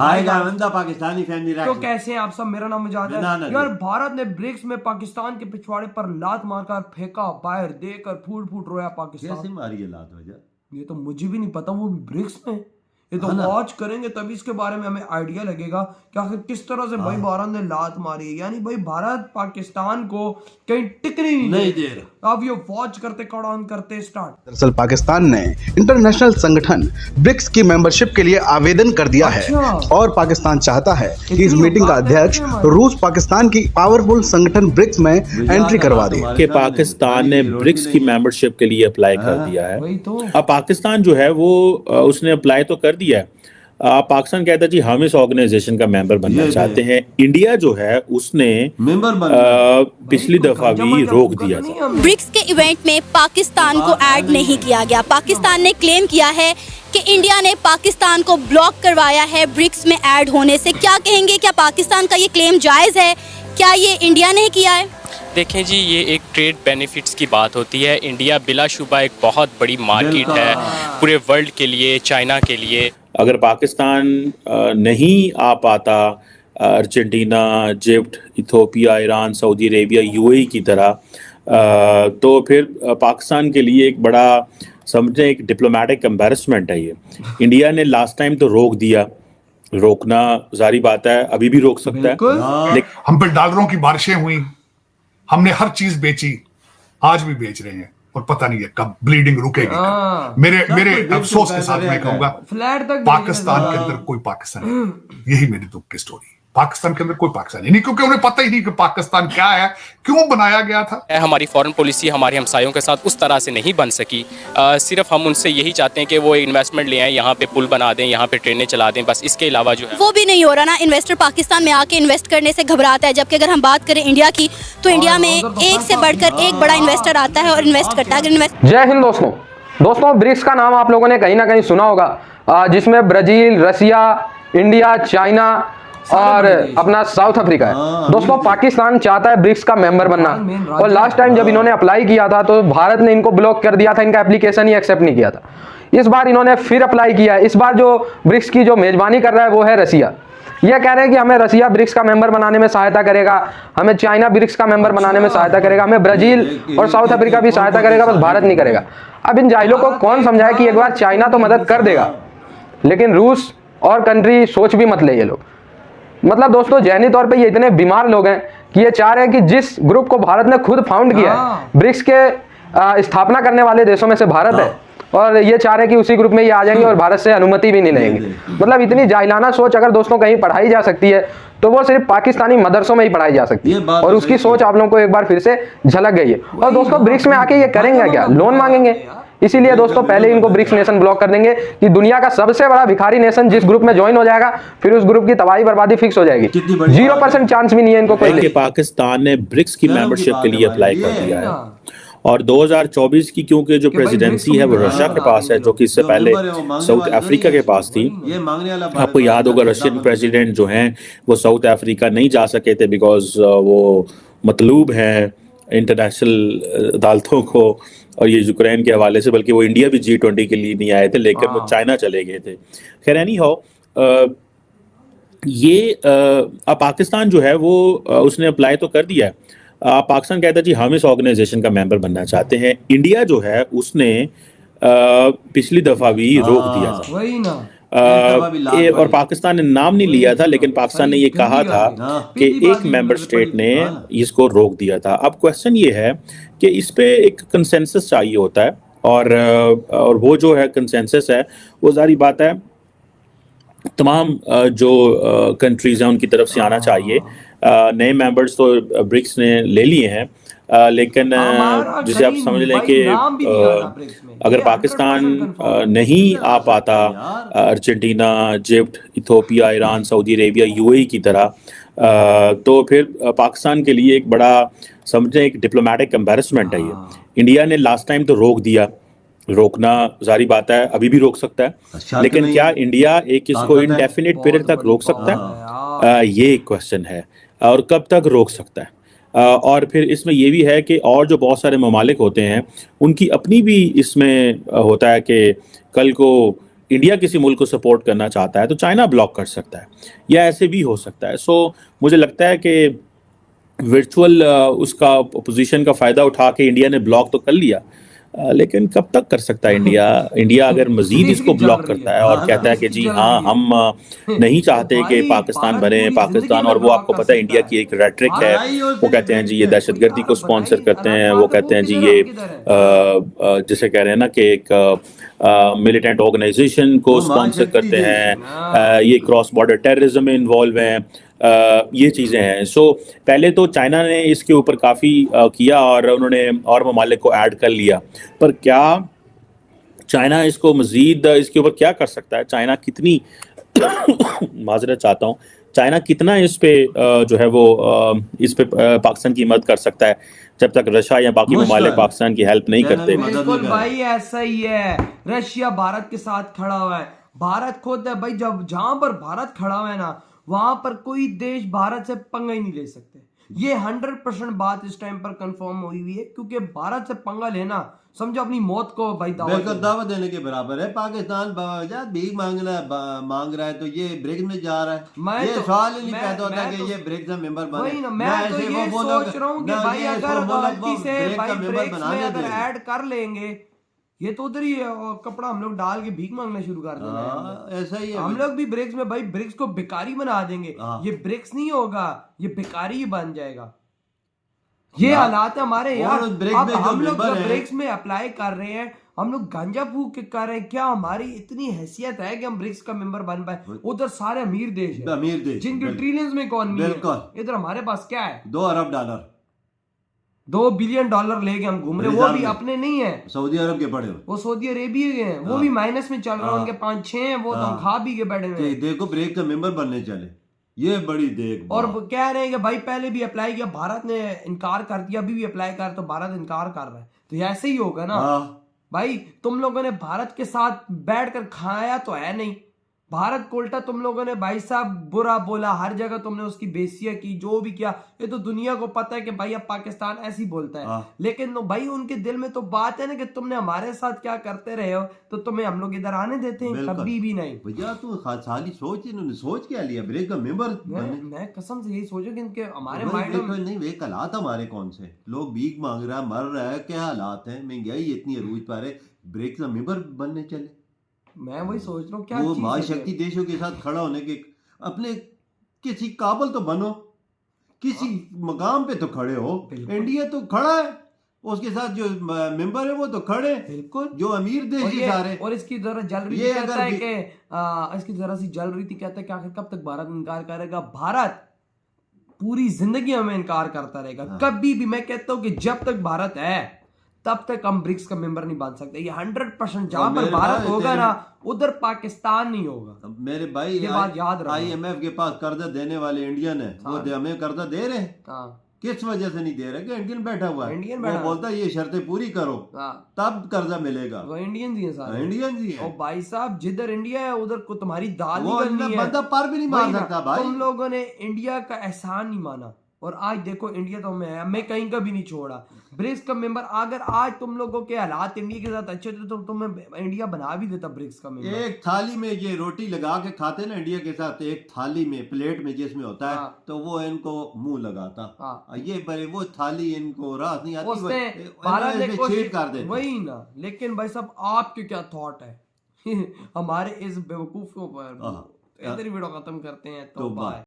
आएगा बंदा पाकिस्तानी फैमिली तो कैसे हैं आप सब? मेरा नाम मुजाहिद है। ना, ना, यार भारत ने ब्रिक्स में पाकिस्तान के पिछवाड़े पर लात मारकर फेंका, बाहर देकर फूट फूट रोया पाकिस्तान। कैसे मारी है लात वजह? ये तो मुझे भी नहीं पता, वो भी ब्रिक्स में। ये तो वॉच करेंगे तभी इसके बारे में हमें आइडिया लगेगा कि आखिर किस तरह से भाई भारत ने लात मारी है। यानी भाई भारत पाकिस्तान को कहीं टिकने नहीं दे रहा। अब ये वॉच करते कौन करते स्टार्ट। दरअसल पाकिस्तान ने इंटरनेशनल संगठन ब्रिक्स की मेंबरशिप के लिए आवेदन कर दिया है और पाकिस्तान चाहता है कि इस मीटिंग का अध्यक्ष रूस पाकिस्तान की पावरफुल संगठन ब्रिक्स में एंट्री करवा दे। कि पाकिस्तान ने ब्रिक्स की मेंबरशिप के लिए अप्लाई कर दिया है। अब पाकिस्तान जो है वो उसने अप्लाई तो कर दिया है। पाकिस्तान कहता है जी हम इस ऑर्गेनाइजेशन का मेंबर बनना चाहते हैं। इंडिया जो है उसने पिछली दफा भी रोक दिया था। ब्रिक्स के इवेंट में पाकिस्तान को ऐड नहीं किया गया। पाकिस्तान ने क्लेम किया है कि इंडिया ने पाकिस्तान को ब्लॉक करवाया है ब्रिक्स में ऐड होने से। क्या कहेंगे, क्या पाकिस्तान का ये क्लेम जायज़ है? क्या ये इंडिया ने किया है? देखें जी, ये एक ट्रेड बेनिफिट्स की बात होती है। इंडिया बिलाशुबा एक बहुत बड़ी मार्केट है पूरे वर्ल्ड के लिए, चाइना के लिए। अगर पाकिस्तान नहीं आ पाता Argentina, Egypt, Ethiopia, Iran, Saudi Arabia, UAE की तरह, तो फिर पाकिस्तान के लिए एक बड़ा समझें एक डिप्लोमेटिक एम्बैरसमेंट है ये। इंडिया ने लास्ट टाइम तो रोक दिया, रोकना जारी बात है, अभी भी रोक सकता है। हम पे डॉलरों की बारिशें हुई, हमने हर चीज बेची, आज भी बेच रहे हैं और पता नहीं है कब ब्लीडिंग रुकेगी। मेरे अफसोस के साथ मैं कहूंगा पाकिस्तान के अंदर कोई पाकिस्तानी, यही मेरी दुख की स्टोरी। पाकिस्तान के अंदर कोई पाकिस्तानी नहीं, क्योंकि उन्हें पता ही नहीं कि पाकिस्तान क्या है, क्यों बनाया गया था। हमारी फॉरेन पॉलिसी हमारे हमसायों के साथ उस तरह से नहीं बन सकी। सिर्फ हम उनसे यही चाहते हैं कि वो इन्वेस्टमेंट ले आए, यहाँ पे पुल बना दें, यहाँ पे ट्रेनें चला दें, बस इसके अलावा जो है वो भी नहीं हो रहा ना। इन्वेस्टर पाकिस्तान में आके इन्वेस्ट करने से घबराता है, जबकि अगर हम बात करें इंडिया की तो इंडिया में एक से बढ़कर एक बड़ा इन्वेस्टर आता है और इन्वेस्ट करता है। जय हिंद दोस्तों, ब्रिक्स का नाम आप लोगों ने कहीं ना कहीं सुना होगा, जिसमें ब्राजील, रसिया, इंडिया, चाइना और अपना साउथ अफ्रीका है। दोस्तों पाकिस्तान चाहता है ब्रिक्स का मेंबर बनना, और लास्ट टाइम जब इन्होंने अप्लाई किया था तो भारत ने इनको ब्लॉक कर दिया था, इनका एप्लीकेशन ही एक्सेप्ट नहीं किया था। इस बार इन्होंने फिर अप्लाई किया है। इस बार जो ब्रिक्स की जो मेजबानी कर रहा है वो है रसिया। यह कह रहे हैं कि हमें रसिया ब्रिक्स का मेंबर बनाने में सहायता करेगा, हमें चाइना ब्रिक्स का मेंबर बनाने में सहायता करेगा, हमें ब्राजील और साउथ अफ्रीका भी सहायता करेगा, बस भारत नहीं करेगा। अब इन जाहिलों को कौन समझाए कि एक बार चाइना तो मदद कर देगा, लेकिन रूस और कंट्री सोच भी मत ले ये लोग। मतलब दोस्तों जहनी तौर पे ये इतने बीमार लोग हैं कि ये चाह रहे हैं कि जिस ग्रुप को भारत ने खुद फाउंड किया है, ब्रिक्स के स्थापना करने वाले देशों में से भारत है, और ये चाह रहे हैं कि उसी ग्रुप में ये आ जाएंगे और भारत से अनुमति भी नहीं लेंगे। मतलब इतनी जाहिलाना सोच अगर दोस्तों कहीं पढ़ाई जा सकती है तो वो सिर्फ पाकिस्तानी मदरसों में ही पढ़ाई जा सकती है, और उसकी सोच आप लोगों को एक बार फिर से झलक गई है। और दोस्तों ब्रिक्स में आके ये करेंगे क्या? लोन मांगेंगे। इसीलिए दोस्तों पहले इनको ब्रिक्स नेशन ब्लॉक कर देंगे कि दुनिया का सबसे बड़ा भिखारी नेशन जिस ग्रुप में ज्वाइन हो जाएगा फिर उस ग्रुप की तबाही बर्बादी फिक्स हो जाएगी। 0% चांस भी नहीं है इनको कोई। पाकिस्तान ने ब्रिक्स की मेंबरशिप के लिए अप्लाई कर दिया है, और 2024 की क्योंकि जो प्रेसिडेंसी है वो रशिया के पास है, जो कि इससे पहले साउथ अफ्रीका के पास थी। आपको याद होगा रशियन प्रेसिडेंट जो हैं वो साउथ अफ्रीका नहीं जा सके थे बिकॉज वो मतलूब है इंटरनेशनल अदालतों को, और ये यूक्रेन के हवाले से, बल्कि वो इंडिया भी G20 के लिए नहीं आए थे, लेकिन वो चाइना चले गए थे। खैर एनी हाउ, ये अब पाकिस्तान जो है वो उसने अप्लाई तो कर दिया है। पाकिस्तान कहता है जी हम इस ऑर्गेनाइजेशन का मेंबर बनना चाहते हैं। इंडिया जो है उसने पिछली दफा भी रोक दिया था, वही ना। और पाकिस्तान ने नाम नहीं लिया था, लेकिन पाकिस्तान ने ये कहा था कि एक मेंबर स्टेट ने इसको रोक दिया था। अब क्वेश्चन ये है कि इस पे एक कंसेंसस चाहिए होता है, और वो जो है कंसेंसस है वो जारी बात है तमाम जो कंट्रीज़ हैं उनकी तरफ से आना चाहिए। नए मेंबर्स तो ब्रिक्स ने ले लिए हैं, लेकिन जिसे आप समझ लें कि अगर पाकिस्तान नहीं आ पाता Argentina, Egypt, Ethiopia, Iran, Saudi Arabia, UAE की तरह, तो फिर पाकिस्तान के लिए एक बड़ा समझें एक डिप्लोमेटिक एम्बैरसमेंट है ये। इंडिया ने लास्ट टाइम तो रोक दिया, रोकना जारी बात है, अभी भी रोक सकता है, लेकिन क्या इंडिया एक इसको इंडेफिनिट पीरियड तक रोक सकता है? ये क्वेश्चन है, और कब तक रोक सकता है? और फिर इसमें ये भी है कि और जो बहुत सारे ममालिक होते हैं उनकी अपनी भी इसमें होता है कि कल को इंडिया किसी मुल्क को सपोर्ट करना चाहता है तो चाइना ब्लॉक कर सकता है, या ऐसे भी हो सकता है। सो मुझे लगता है कि वर्चुअल उसका पोजीशन का फ़ायदा उठा के इंडिया ने ब्लॉक तो कर लिया, लेकिन कब तक कर सकता है इंडिया अगर मजीद इसको ब्लॉक करता है और कहता है कि जी हाँ हम नहीं चाहते कि पाकिस्तान बने पाकिस्तान, और वो आपको पता है इंडिया की एक रेटरिक है, वो कहते हैं जी ये दहशतगर्दी को स्पॉन्सर करते हैं, वो कहते हैं जी ये जैसे कह रहे हैं ना कि एक मिलिटेंट ऑर्गेनाइजेशन को स्पॉन्सर करते हैं, ये क्रॉस बॉर्डर टेररिज्म में इन्वॉल्व हैं, ये चीज़ें हैं। सो पहले तो चाइना ने इसके ऊपर काफ़ी किया और उन्होंने और ममालिक को ऐड कर लिया, पर क्या चाइना इसको मज़ीद इसके ऊपर क्या कर सकता है? चाइना कितनी माजरत चाहता हूँ, चाइना कितना इस पे जो है वो इस पे पाकिस्तान की मदद कर सकता है जब तक रशिया या बाकी ममालिक पाकिस्तान की हेल्प नहीं करते? बिल्कुल भाई ऐसा ही है, रशिया भारत के साथ खड़ा हुआ है, भारत खुद है भाई, जब जहां पर भारत खड़ा हुआ है ना वहां पर कोई देश भारत से पंगा ही नहीं ले सकते। ये 100% बात इस टाइम पर कंफर्म हुई हुई है, क्योंकि भारत से पंगा लेना समझो अपनी मौत को भाई दावत देने के बराबर है। पाकिस्तान भीख मांग रहा है तो ये ब्रिक्स में जा रहा है, ये सवाल ही नहीं पैदा होता कि ये ब्रिक्स में मेंबर बने। मैं तो ये सोच रहा हूँ कि भाई अगर गलती से भाई ब्रिक्स में अगर ऐड कर लेंगे, ये तो उधर ही कपड़ा हम लोग डाल के भीख मांगना शुरू कर देंगे। ऐसा ही है, हम लोग भी ब्रिक्स में भाई ब्रिक्स को भिखारी बना देंगे। ये ब्रिक्स नहीं होगा, ये भिखारी ही बन जाएगा। ये हालात है हमारे यार। अब हम लोग ब्रिक्स में अप्लाई कर रहे हैं, हम लोग गांजा फूक के कर रहे हैं, क्या हमारी इतनी हैसियत है कि हम ब्रिक्स का मेंबर बन पाए? उधर सारे अमीर देश है, अमीर देश जिनके ट्रिलियंस में इकोनॉमी है। इधर हमारे पास क्या है? 2 अरब डॉलर, 2 बिलियन डॉलर लेके हम घूम रहे, वो भी अपने नहीं है, सऊदी अरब के पड़े, वो सऊदी अरेबिया के हैं, वो भी माइनस में चल रहा है, उनके 5-6 हैं, वो तो हम खा भी के बैठे हुए। देखो ब्रिक्स का मेंबर बनने चले, ये बड़ी देख। और कह रहे हैं कि भाई पहले भी अप्लाई किया, भारत ने इनकार कर दिया, अभी भी अप्लाई कर, तो भारत इनकार कर रहा है, तो ऐसे ही होगा ना भाई। तुम लोगों ने भारत के साथ बैठकर खाया तो है नहीं, भारत को उल्टा तुम लोगों ने भाई साहब बुरा बोला, हर जगह तुमने उसकी बेइज्जती की, जो भी किया। ये तो दुनिया को पता है कि भाई अब पाकिस्तान ऐसे ही बोलता है, लेकिन भाई उनके दिल में तो बात है ना कि तुमने हमारे साथ क्या करते रहे हो, तो तुम्हें हम लोग इधर आने देते हैं? कभी भी नहीं भैया। तू खाली सोच, इन्होंने सोच क्या लिया ब्रिक्स का मेंबर? मैं कसम से यही सोचू कि इनके हमारे माइंड में नहीं, वे हालात हमारे कौन से, लोग भीख मांग रहा है, मर रहा है, क्या हालात है, महंगाई इतनी अरूज पर है, ब्रिक्स का मेंबर बनने चले। मैं वही सोच रहा हूँ क्या वो महाशक्ति देशों के साथ खड़ा होने के अपने किसी काबल तो बनो, किसी मकाम पे तो खड़े हो। इंडिया तो खड़ा है, उसके साथ जो मेंबर है वो तो खड़े, बिल्कुल जो अमीर देश है सारे। और इसकी जरा जल रही थी, कहता है कि इसकी जरा सी जल रही थी, कहता है कि आखिर कब तक भारत इनकार करेगा? भारत पूरी जिंदगी हमें इनकार करता रहेगा, कभी भी। मैं कहता हूँ कि जब तक भारत है तब तक हम ब्रिक्स का मेंबर नहीं बन सकते। ये 100% जहां पर भारत होगा ना उधर पाकिस्तान नहीं होगा। मेरे भाई ये बात याद रखो। IMF के पास कर्जा देने वाले इंडियन है, वो हमें कर्जा दे रहे हैं, किस वजह से नहीं दे रहे? कि इंडियन बैठा हुआ है, इंडियन बैठा, वो बोलता है ये शर्तें पूरी करो तब कर्जा मिलेगा। वो इंडियन ही है सारे, इंडियन ही है। और भाई साहब जिधर इंडिया है उधर को तुम्हारी दाल नहीं करनी है, बंदा पार भी नहीं मार सकता भाई। तुम लोगों ने इंडिया का एहसान नहीं माना, और आज देखो इंडिया तो मैं कहीं का भी नहीं छोड़ा। ब्रिक्स का मेंबर अगर आज तुम लोगों के हालात इंडिया के साथ अच्छे थे तो तुम्हें इंडिया बना भी देता ब्रिक्स का मेंबर। एक थाली में ये रोटी लगा के खाते ना इंडिया के साथ, एक थाली में प्लेट में जिसमें होता है, तो वो इनको मुंह लगाता। ये बड़े वो थाली इनको रात नहीं आती, छेद कर देते वही ना। लेकिन भाई साहब आपके क्या थॉट है हमारे इस बेवकूफों पर? इधर वीडियो खत्म करते हैं, तो बाय।